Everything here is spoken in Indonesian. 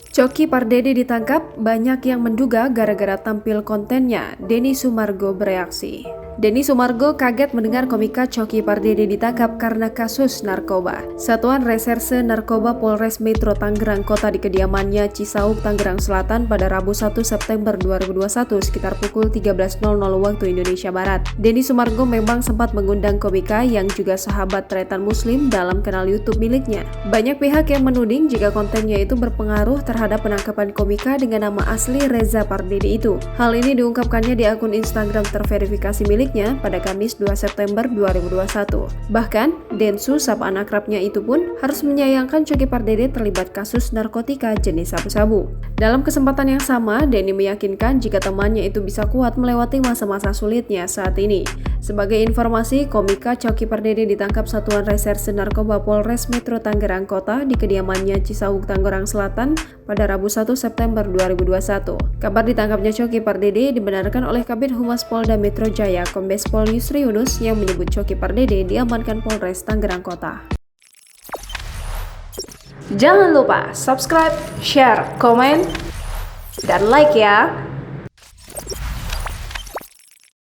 Coki Pardede ditangkap, banyak yang menduga gara-gara tampil kontennya. Denny Sumargo bereaksi. Denny Sumargo kaget mendengar komika Coki Pardede ditangkap karena kasus narkoba. Satuan Reserse Narkoba Polres Metro Tangerang Kota di kediamannya Cisauk, Tangerang Selatan pada Rabu 1 September 2021 sekitar pukul 13.00 waktu Indonesia Barat. Denny Sumargo memang sempat mengundang komika yang juga sahabat Tretan Muslim dalam kanal YouTube miliknya. Banyak pihak yang menuding jika kontennya itu berpengaruh terhadap penangkapan komika dengan nama asli Reza Pardede itu. Hal ini diungkapkannya di akun Instagram terverifikasi miliknya pada Kamis 2 September 2021. Bahkan, Densu, sapaan akrabnya itu pun harus menyayangkan Coki Pardede terlibat kasus narkotika jenis sabu-sabu. Dalam kesempatan yang sama, Denny meyakinkan jika temannya itu bisa kuat melewati masa-masa sulitnya saat ini. Sebagai informasi, komika Coki Pardede ditangkap Satuan Reserse Narkoba Polres Metro Tangerang Kota di kediamannya Cisauk, Tangerang Selatan pada Rabu 1 September 2021. Kabar ditangkapnya Coki Pardede dibenarkan oleh Kabid Humas Polda Metro Jaya, Kombes Pol Yusri Yunus, yang menyebut Coki Pardede diamankan Polres Tangerang Kota. Jangan lupa subscribe, share, komen, dan like ya!